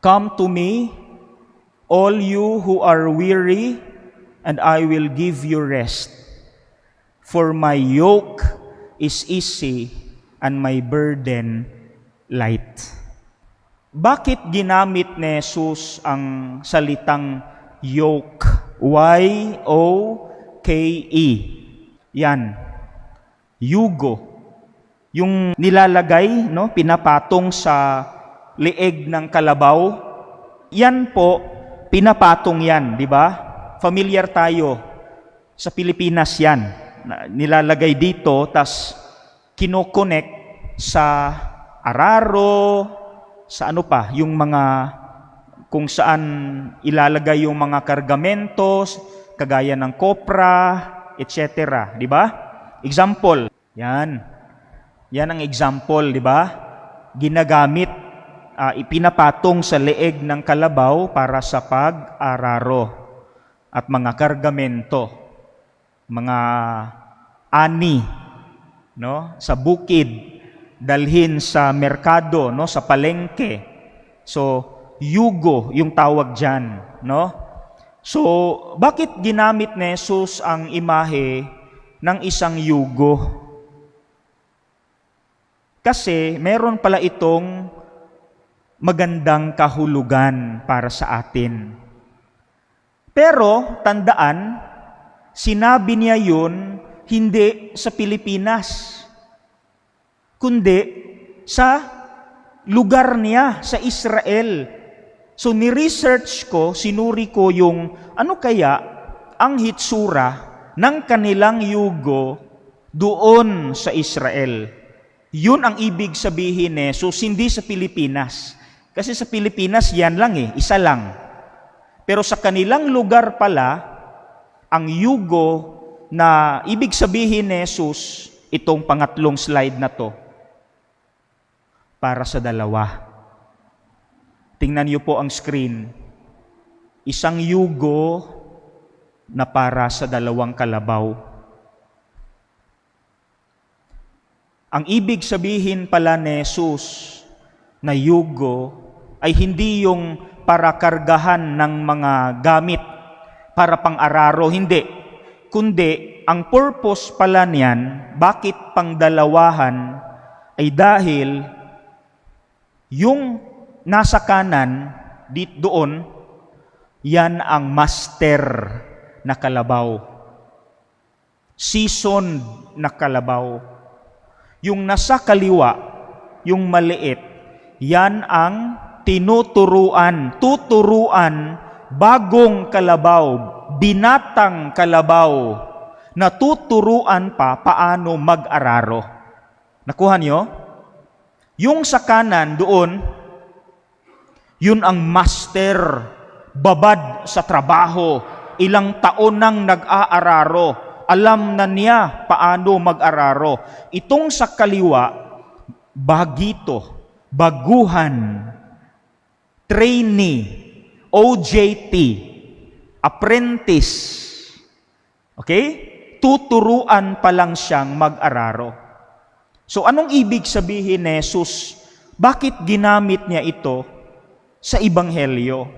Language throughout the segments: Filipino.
Come to me, all you who are weary, and I will give you rest. For my yoke is easy and my burden light. Bakit ginamit ni Jesus ang salitang yoke? Y-O-K-E. Yan. Yugo. Yung nilalagay, no, pinapatong sa leeg ng kalabaw. Yan po, pinapatong yan, di ba? Familiar tayo. Sa Pilipinas yan. Nilalagay dito, tas kinokonek sa araro, sa ano pa, yung mga kung saan ilalagay yung mga kargamentos, kagaya ng kopra, etc. Di ba? Example. Yan. Yan ang example, di ba? Ginagamit, ipinapatong sa leeg ng kalabaw para sa pag-araro at mga kargamento, mga ani, no, sa bukid, dalhin sa merkado, no, sa palengke. So, yugo yung tawag diyan, no? So, bakit ginamit ni Jesus ang imahe ng isang yugo? Kasi meron pala itong magandang kahulugan para sa atin. Pero, tandaan, sinabi niya yun hindi sa Pilipinas, kundi sa lugar niya, sa Israel. So, ni-research ko, sinuri ko yung ano kaya ang hitsura ng kanilang yugo doon sa Israel. Yun ang ibig sabihin Jesus, hindi sa Pilipinas. Kasi sa Pilipinas, yan lang isa lang. Pero sa kanilang lugar pala, ang yugo na ibig sabihin ni Jesus, itong pangatlong slide na to, para sa dalawa. Tingnan niyo po ang screen. Isang yugo na para sa dalawang kalabaw. Ang ibig sabihin pala ni Jesus na yugo ay hindi yung para kargahan ng mga gamit para pang-araro, hindi. Kundi, ang purpose pala niyan, bakit pangdalawahan, ay dahil yung nasa kanan, doon, yan ang master na kalabaw. Seasoned na kalabaw. Yung nasa kaliwa, yung maliit, yan ang tuturuan, bagong kalabaw, binatang kalabaw, na tuturuan pa paano mag-araro. Nakuha niyo? Yung sa kanan doon, yun ang master, babad sa trabaho, ilang taon nang nag-aararo, alam na niya paano mag-araro. Itong sa kaliwa, bagito, baguhan, trainee, OJT, apprentice. Okay? Tuturuan pa lang siyang mag-araro. So anong ibig sabihin ni Jesus? Bakit ginamit niya ito sa Ebanghelyo?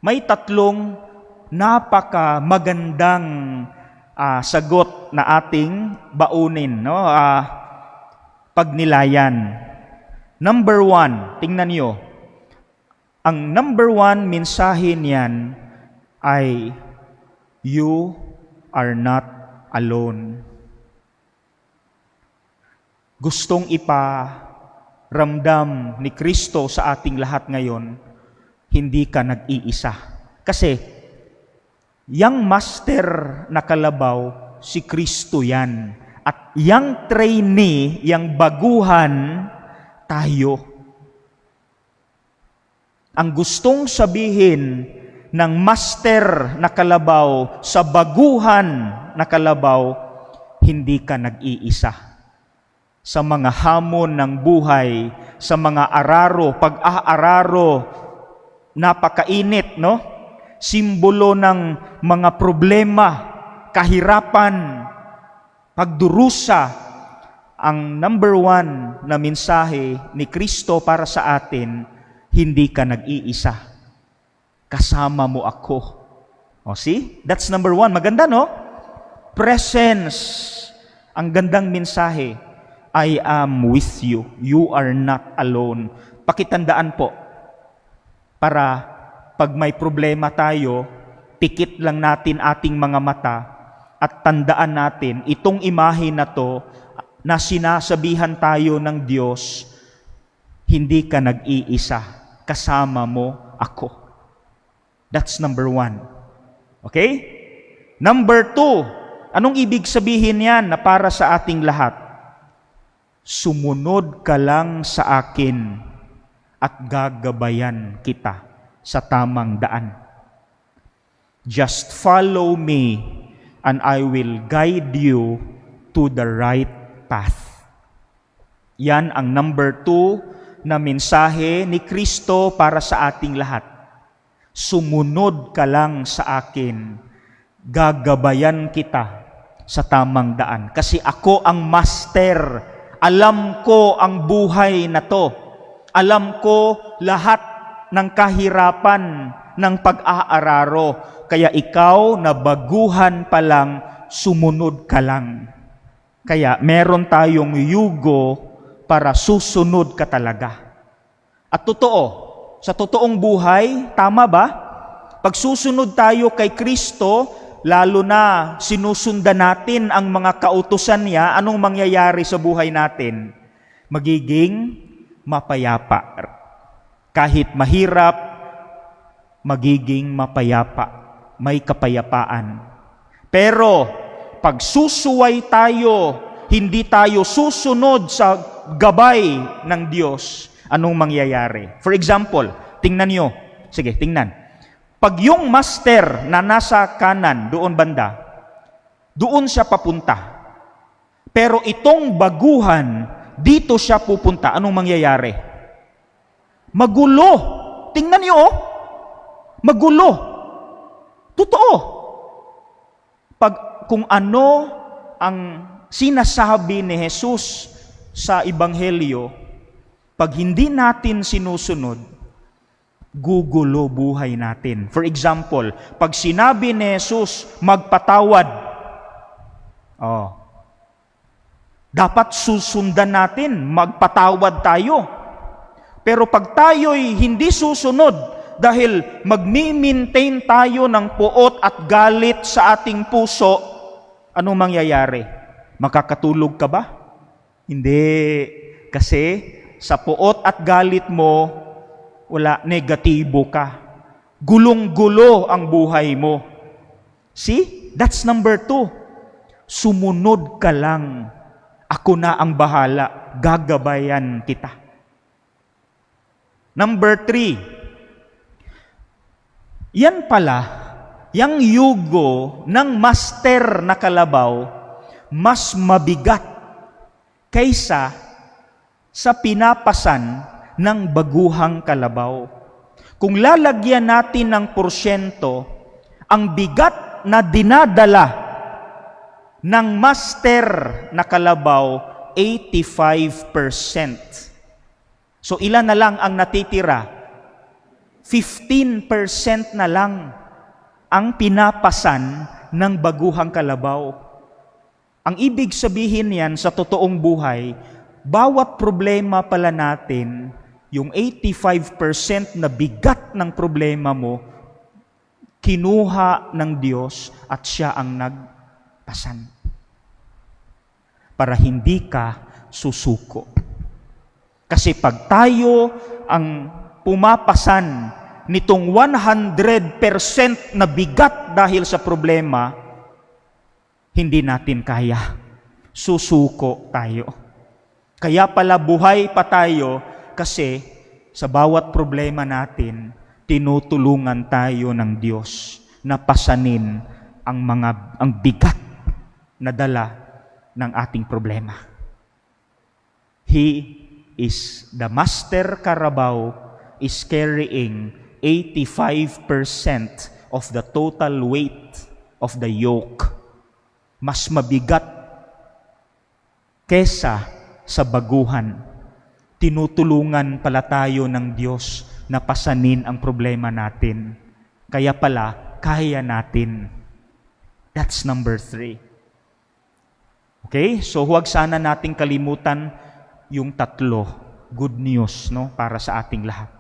May tatlong napaka magandang sagot na ating baunin, no? Pagnilayan. Number 1, tingnan niyo. Ang number 1 mensahe niyan ay, you are not alone. Gustong iparamdam ni Kristo sa ating lahat ngayon, hindi ka nag-iisa. Kasi, yang master na kalabaw, si Kristo yan. At yang trainee, yang baguhan, tayo. Ang gustong sabihin ng master na kalabaw sa baguhan na kalabaw, hindi ka nag-iisa. Sa mga hamon ng buhay, sa mga araro, pag-aararo, napakainit, no? Simbolo ng mga problema, kahirapan, pagdurusa. Ang number 1 na mensahe ni Kristo para sa atin hindi ka nag-iisa. Kasama mo ako. O see? That's number 1. Maganda, no? Presence. Ang gandang mensahe. I am with you. You are not alone. Pakitandaan po. Para pag may problema tayo, pikit lang natin ating mga mata at tandaan natin itong imahe na to na sinasabihan tayo ng Diyos, hindi ka nag-iisa. Kasama mo ako. That's number 1. Okay? Number 2, anong ibig sabihin yan na para sa ating lahat? Sumunod ka lang sa akin at gagabayan kita sa tamang daan. Just follow me and I will guide you to the right path. Yan ang number 2 na mensahe ni Kristo para sa ating lahat. Sumunod ka lang sa akin, gagabayan kita sa tamang daan. Kasi ako ang master. Alam ko ang buhay na to. Alam ko lahat ng kahirapan ng pag-aararo. Kaya ikaw na baguhan pa lang, sumunod ka lang. Kaya meron tayong yugo para susunod ka talaga. At totoo, sa totoong buhay, tama ba? Pag susunod tayo kay Kristo, lalo na sinusundan natin ang mga kautusan niya, anong mangyayari sa buhay natin? Magiging mapayapa. Kahit mahirap, magiging mapayapa. May kapayapaan. Pero, pag susuway tayo, hindi tayo susunod sa gabay ng Diyos, anong mangyayari? For example, tingnan nyo. Sige, tingnan. Pag yung master na nasa kanan, doon banda, doon siya papunta. Pero itong baguhan, dito siya pupunta. Anong mangyayari? Magulo. Tingnan nyo, oh. Magulo. Totoo. Kung ano ang sinasabi ni Jesus sa Ebanghelyo, pag hindi natin sinusunod, gugulo buhay natin. For example, pag sinabi ni Jesus, magpatawad, dapat susundan natin, magpatawad tayo. Pero pag tayo'y hindi susunod, dahil magmi-maintain tayo ng puot at galit sa ating puso, anong mangyayari? Makakatulog ka ba? Hindi. Kasi sa puot at galit mo, wala, negatibo ka. Gulong-gulo ang buhay mo. See? That's number 2. Sumunod ka lang. Ako na ang bahala. Gagabayan kita. Number 3. Yan pala, yung yugo ng master na kalabaw, mas mabigat kaysa sa pinapasan ng baguhang kalabaw. Kung lalagyan natin ng porsyento, ang bigat na dinadala ng master na kalabaw, 85%. So ilan na lang ang natitira? 15% na lang ang pinapasan ng baguhang kalabaw. Ang ibig sabihin yan sa totoong buhay, bawat problema pala natin, yung 85% na bigat ng problema mo, kinuha ng Diyos at siya ang nagpasan. Para hindi ka susuko. Kasi pag tayo ang pumapasan nitong 100% na bigat dahil sa problema, hindi natin kaya. Susuko tayo. Kaya pala buhay pa tayo kasi sa bawat problema natin, tinutulungan tayo ng Diyos na pasanin ang bigat na dala ng ating problema. He is the master Carabao is carrying 85% of the total weight of the yoke. Mas mabigat kesa sa baguhan. Tinutulungan pala tayo ng Diyos napasanin ang problema natin. Kaya pala, kaya natin. That's number 3. Okay? So huwag sana nating kalimutan yung 3. Good news, no? Para sa ating lahat.